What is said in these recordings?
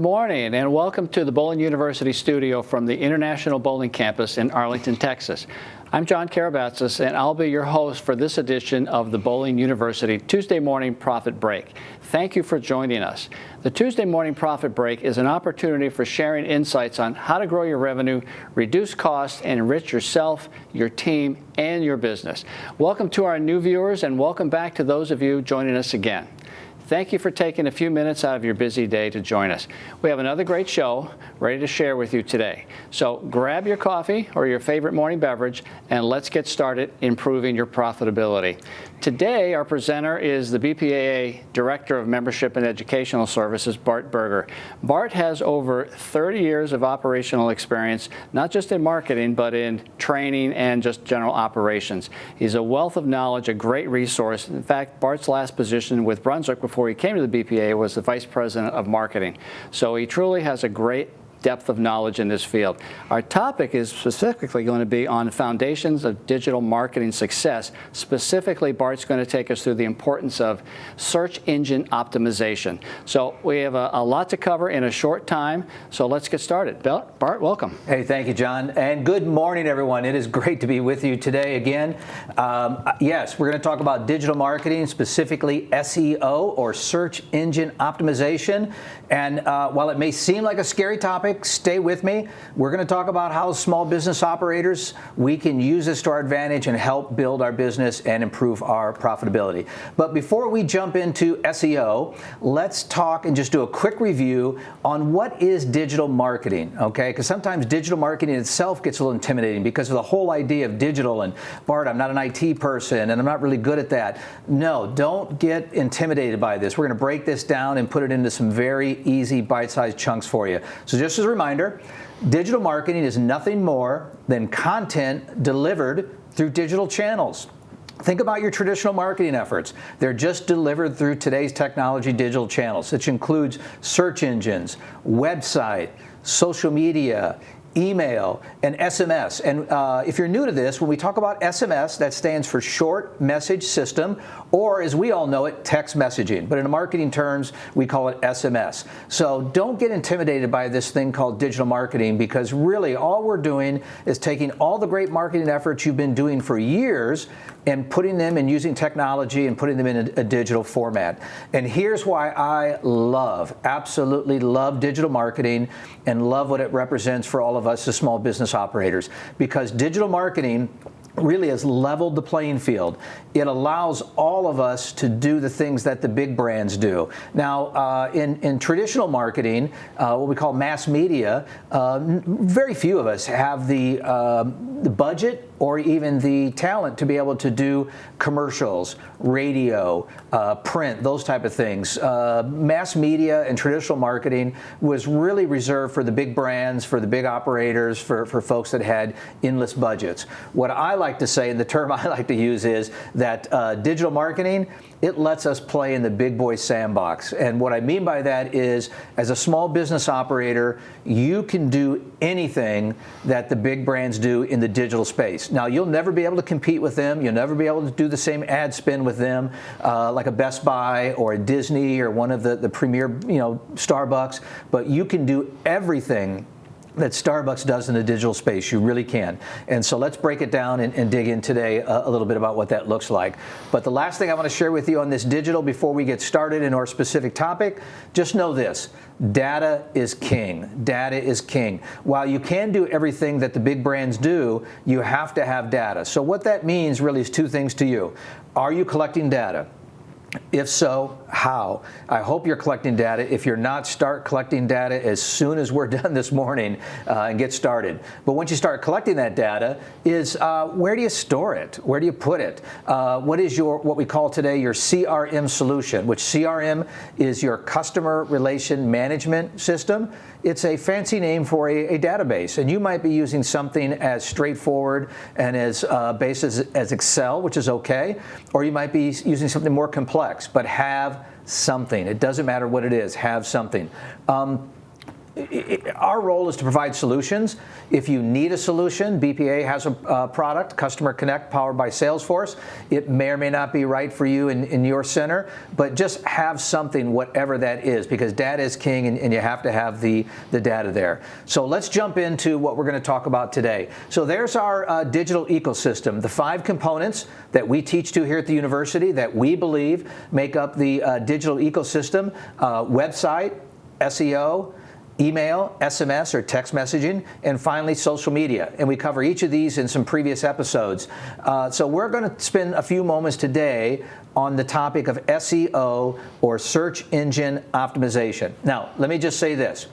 Good morning and welcome to the Bowling University studio from the International Bowling Campus in Arlington, Texas. I'm John Karabatsis and I'll be your host for this edition of the Bowling University Tuesday Morning Profit Break. Thank you for joining us. The Tuesday Morning Profit Break is an opportunity for sharing insights on how to grow your revenue, reduce costs, and enrich yourself, your team, and your business. Welcome to our new viewers and welcome back to those of you joining us again. Thank you for taking a few minutes out of your busy day to join us. We have another great show ready to share with you today. So grab your coffee or your favorite morning beverage and let's get started improving your profitability. Today, our presenter is the BPAA Director of Membership and Educational Services, Bart Berger. Bart has over 30 years of operational experience, not just in marketing, but in training and just general operations. He's a wealth of knowledge, a great resource. In fact, Bart's last position with Brunswick before he came to the BPAA was the Vice President of Marketing. So he truly has a great depth of knowledge in this field. Our topic is specifically going to be on foundations of digital marketing success. Specifically, Bart's going to take us through the importance of search engine optimization. So we have a lot to cover in a short time, so let's get started. Bart, welcome. Hey, thank you, John, and good morning, everyone. It is great to be with you today again. Yes, we're going to talk about digital marketing, specifically SEO, or search engine optimization. And while it may seem like a scary topic, stay with me. We're going to talk about how small business operators, we can use this to our advantage and help build our business and improve our profitability. But before we jump into SEO, let's talk and just do a quick review on what is digital marketing, okay? Because sometimes digital marketing itself gets a little intimidating because of the whole idea of digital. And Bart, I'm not an IT person and I'm not really good at that. No, don't get intimidated by this. We're going to break this down and put it into some very easy bite-sized chunks for you. So just as a reminder, digital marketing is nothing more than content delivered through digital channels. Think about your traditional marketing efforts. They're just delivered through today's technology digital channels, which includes search engines, website, social media, email, and SMS. And if you're new to this, when we talk about SMS, that stands for Short Message System, or as we all know it, text messaging. But in marketing terms, we call it SMS. So don't get intimidated by this thing called digital marketing, because really all we're doing is taking all the great marketing efforts you've been doing for years and putting them and using technology and putting them in a digital format. And here's why I absolutely love digital marketing and love what it represents for all of us as small business operators. Because digital marketing really has leveled the playing field. It allows all of us to do the things that the big brands do. Now, in traditional marketing, what we call mass media, very few of us have the budget or even the talent to be able to do commercials, radio, print, those type of things. Mass media and traditional marketing was really reserved for the big brands, for the big operators, for folks that had endless budgets. What I like to say, and the term I like to use, is that digital marketing, it lets us play in the big boy sandbox. And what I mean by that is, as a small business operator, you can do anything that the big brands do in the digital space. Now, you'll never be able to compete with them. You'll never be able to do the same ad spend with them, like a Best Buy or a Disney or one of the premier, Starbucks. But you can do everything that Starbucks does in the digital space. You really can. And so let's break it down and dig in today a little bit about what that looks like. But the last thing I want to share with you on this digital before we get started in our specific topic, just know this: data is king. Data is king. While you can do everything that the big brands do, you have to have data. So what that means really is two things to you. Are you collecting data? If so, how? I hope you're collecting data. If you're not, start collecting data as soon as we're done this morning and get started. But once you start collecting that data, where do you store it? Where do you put it? What is what we call today your CRM solution, which CRM is your customer relation management system. It's a fancy name for a database, and you might be using something as straightforward and as basic as Excel, which is okay, or you might be using something more complex, but have something. It doesn't matter what it is, have something. our role is to provide solutions. If you need a solution, BPA has a product, Customer Connect, powered by Salesforce. It may or may not be right for you in your center, but just have something, whatever that is, because data is king, and you have to have the data there. So let's jump into what we're going to talk about today. So there's our digital ecosystem, the 5 components that we teach to here at the university that we believe make up the digital ecosystem: website, SEO, email, SMS or text messaging, and finally social media. And we cover each of these in some previous episodes. So we're going to spend a few moments today on the topic of SEO, or search engine optimization. Now, let me just say this.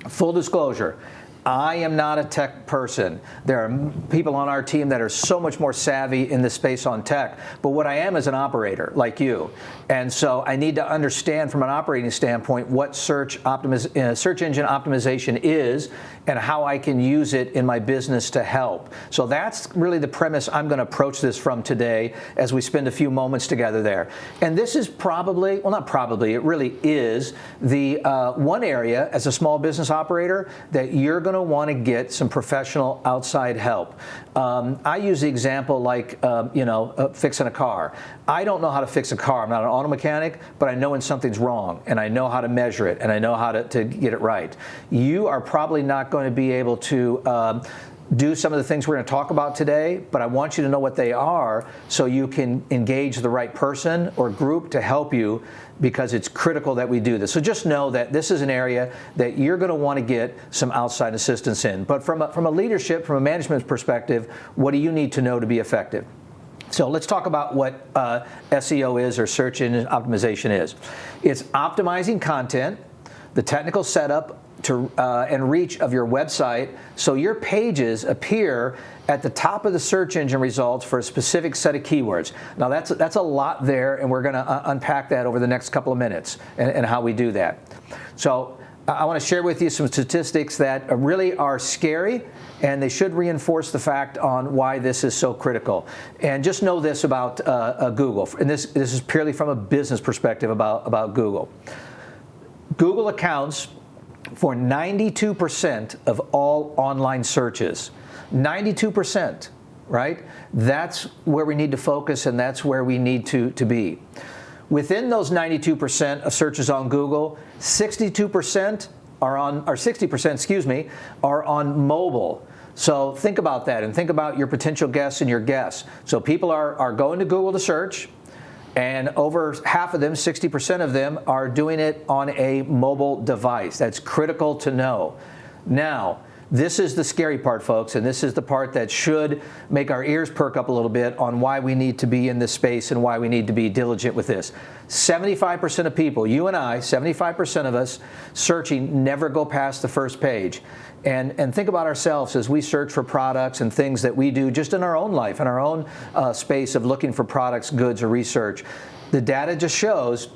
Full disclosure, I am not a tech person. There are people on our team that are so much more savvy in this space on tech, but what I am is an operator like you. And so I need to understand from an operating standpoint what search engine optimization is and how I can use it in my business to help. So that's really the premise I'm going to approach this from today as we spend a few moments together there. And this is probably, well, not probably, it really is the one area as a small business operator that you're going to want to get some professional outside help. I use the example like, fixing a car. I don't know how to fix a car. I'm not an auto mechanic, but I know when something's wrong, and I know how to measure it, and I know how to get it right. You are probably not going to be able to do some of the things we're going to talk about today, but I want you to know what they are so you can engage the right person or group to help you, because it's critical that we do this. So just know that this is an area that you're going to want to get some outside assistance in. But from a leadership, from a management perspective, what do you need to know to be effective? So let's talk about what SEO is, or search engine optimization is. It's optimizing content, the technical setup and reach of your website so your pages appear at the top of the search engine results for a specific set of keywords. Now that's a lot there, and we're going to unpack that over the next couple of minutes and how we do that. So I want to share with you some statistics that really are scary, and they should reinforce the fact on why this is so critical. And just know this about Google, and this is purely from a business perspective about Google. Google accounts for 92% of all online searches. 92%, right? That's where we need to focus, and that's where we need to be. Within those 92% of searches on Google, 60% are on mobile. So think about that, and think about your potential guests and your guests. So people are going to Google to search, and over half of them, 60% of them, are doing it on a mobile device. That's critical to know. Now, this is the scary part, folks, and this is the part that should make our ears perk up a little bit on why we need to be in this space and why we need to be diligent with this. 75% of people, you and I, 75% of us searching never go past the first page. And think about ourselves as we search for products and things that we do just in our own life, in our own space of looking for products, goods, or research. The data just shows,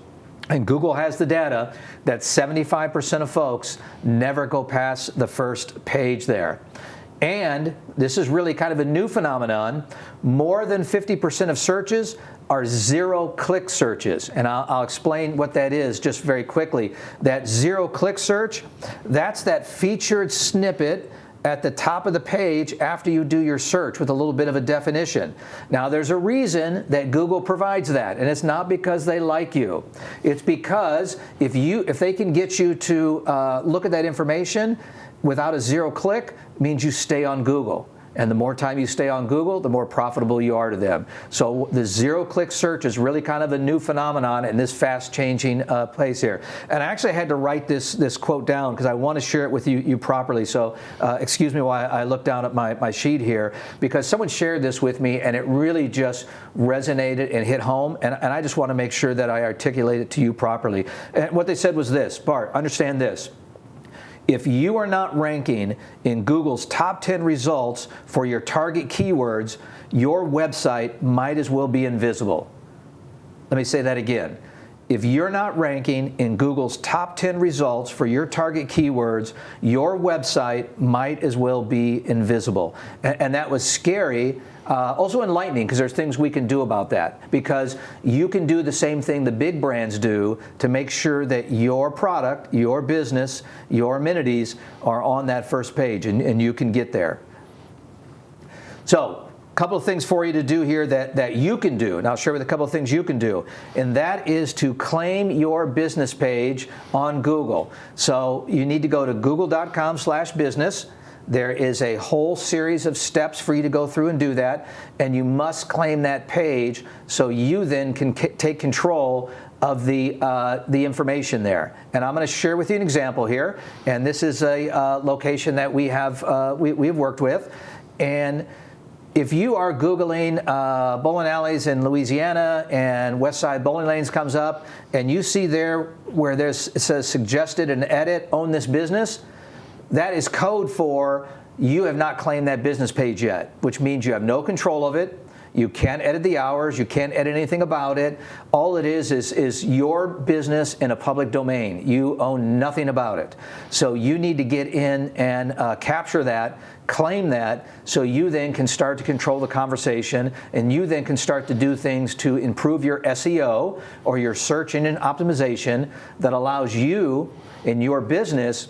and Google has the data, that 75% of folks never go past the first page there. And this is really kind of a new phenomenon. More than 50% of searches are zero-click searches. And I'll explain what that is just very quickly. That zero-click search, that's that featured snippet at the top of the page after you do your search with a little bit of a definition. Now, there's a reason that Google provides that, and it's not because they like you. It's because if they can get you to look at that information without a zero click, it means you stay on Google. And the more time you stay on Google, the more profitable you are to them. So the zero-click search is really kind of a new phenomenon in this fast-changing place here. And I actually had to write this quote down because I want to share it with you properly. So excuse me while I look down at my sheet here, because someone shared this with me, and it really just resonated and hit home. And I just want to make sure that I articulate it to you properly. And what they said was this: Bart, understand this. If you are not ranking in Google's top 10 results for your target keywords, your website might as well be invisible. Let me say that again. if you're not ranking in Google's top 10 results for your target keywords, your website might as well be invisible. And that was scary. Also enlightening, because there's things we can do about that, because you can do the same thing the big brands do to make sure that your product, your business, your amenities are on that first page, and you can get there. So, a couple of things for you to do here that you can do, and I'll share with you a couple of things you can do, and that is to claim your business page on Google. So you need to go to google.com/business. There is a whole series of steps for you to go through and do that, and you must claim that page so you then can take control of the information there. And I'm going to share with you an example here, and this is a location that we have worked with. And if you are Googling bowling alleys in Louisiana and West Side Bowling Lanes comes up, and you see there where it says suggested and edit, own this business, that is code for you have not claimed that business page yet, which means you have no control of it. You can't edit the hours. You can't edit anything about it. All it is your business in a public domain. You own nothing about it. So you need to get in and capture that, claim that, so you then can start to control the conversation, and you then can start to do things to improve your SEO or your search engine optimization that allows you in your business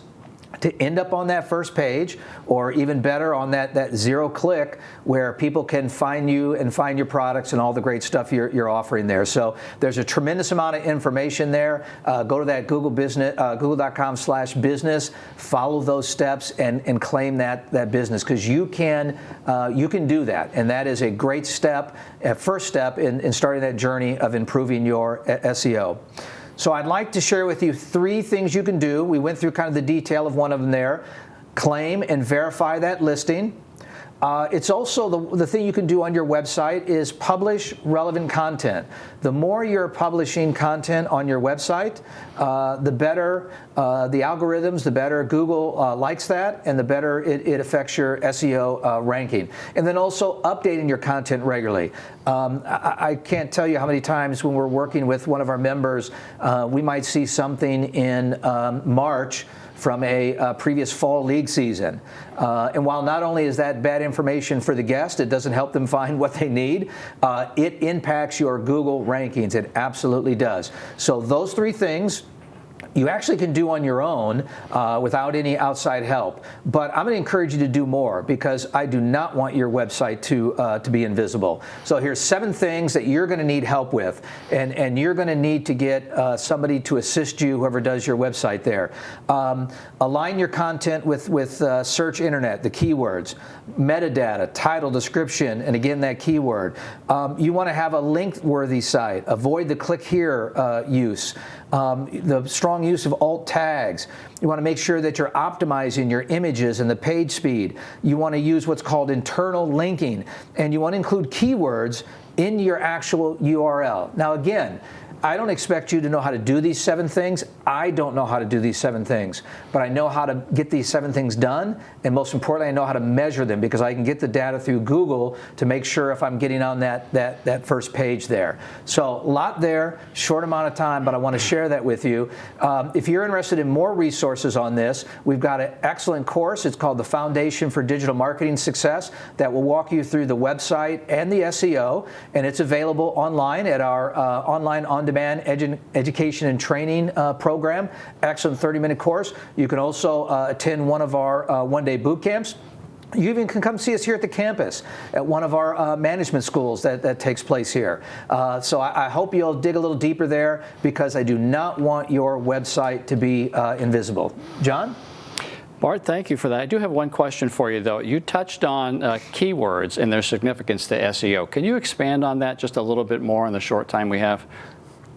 to end up on that first page, or even better, on that zero click where people can find you and find your products and all the great stuff you're offering there. So there's a tremendous amount of information there. Go to that google.com/business, follow those steps, and claim that business, because you can do that, and that is a great step, a first step in starting that journey of improving your SEO. So I'd like to share with you 3 things you can do. We went through kind of the detail of one of them there. Claim and verify that listing. It's also the thing you can do on your website is publish relevant content. The more you're publishing content on your website, the better the algorithms, the better Google likes that, and the better it affects your SEO ranking. And then also updating your content regularly. I can't tell you how many times when we're working with one of our members, we might see something in March from a previous fall league season. And while not only is that bad information for the guest, it doesn't help them find what they need, it impacts your Google rankings. It absolutely does. So those 3 things you actually can do on your own without any outside help. But I'm going to encourage you to do more, because I do not want your website to be invisible. So here's 7 things that you're going to need help with, and you're going to need to get somebody to assist you, whoever does your website there. Align your content with search internet, the keywords, metadata, title, description, and again that keyword. You want to have a link-worthy site. Avoid the click here use. The strong use of alt tags. You want to make sure that you're optimizing your images and the page speed. You want to use what's called internal linking, and you want to include keywords in your actual URL. Now again, I don't expect you to know how to do these 7 things. I don't know how to do these 7 things, but I know how to get these 7 things done, and most importantly, I know how to measure them, because I can get the data through Google to make sure if I'm getting on that first page there. So a lot there, short amount of time, but I want to share that with you. If you're interested in more resources on this, we've got an excellent course. It's called The Foundation for Digital Marketing Success that will walk you through the website and the SEO, and it's available online at our online on-demand education and training program. Excellent 30-minute course. You can also attend one of our one-day boot camps. You even can come see us here at the campus at one of our management schools that takes place here. So I hope you'll dig a little deeper there, because I do not want your website to be invisible. John? Bart, thank you for that. I do have one question for you, though. You touched on keywords and their significance to SEO. Can you expand on that just a little bit more in the short time we have?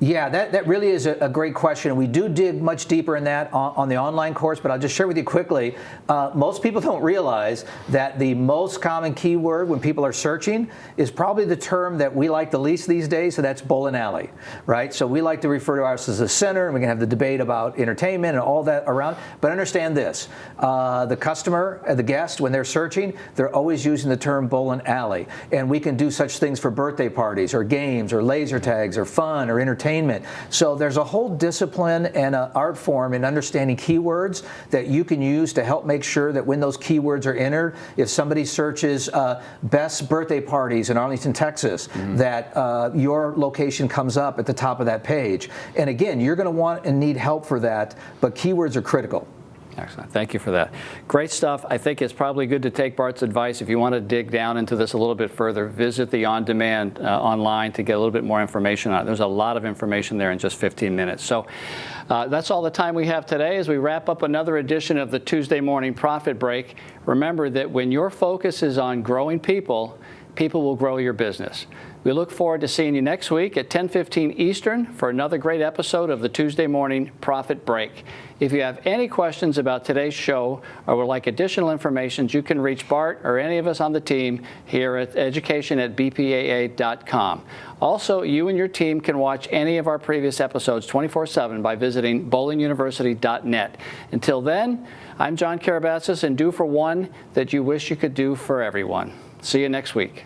Yeah, that really is a great question. We do dig much deeper in that on the online course, but I'll just share with you quickly. Most people don't realize that the most common keyword when people are searching is probably the term that we like the least these days, so that's bowling alley, right? So we like to refer to ours as a center, and we can have the debate about entertainment and all that around. But understand this, the customer, the guest, when they're searching, they're always using the term bowling alley. And we can do such things for birthday parties or games or laser tags or fun or entertainment entertainment. So there's a whole discipline and an art form in understanding keywords that you can use to help make sure that when those keywords are entered, if somebody searches best birthday parties in Arlington, Texas, that your location comes up at the top of that page. And again, you're going to want and need help for that, but keywords are critical. Excellent. Thank you for that. Great stuff. I think it's probably good to take Bart's advice. If you want to dig down into this a little bit further, visit the on-demand online to get a little bit more information on it. There's a lot of information there in just 15 minutes. So that's all the time we have today as we wrap up another edition of the Tuesday Morning Profit Break. Remember that when your focus is on growing people, people will grow your business. We look forward to seeing you next week at 10:15 Eastern for another great episode of the Tuesday Morning Profit Break. If you have any questions about today's show or would like additional information, you can reach Bart or any of us on the team here at education@bpaa.com. Also, you and your team can watch any of our previous episodes 24/7 by visiting bowlinguniversity.net. Until then, I'm John Karabatsis, and do for one that you wish you could do for everyone. See you next week.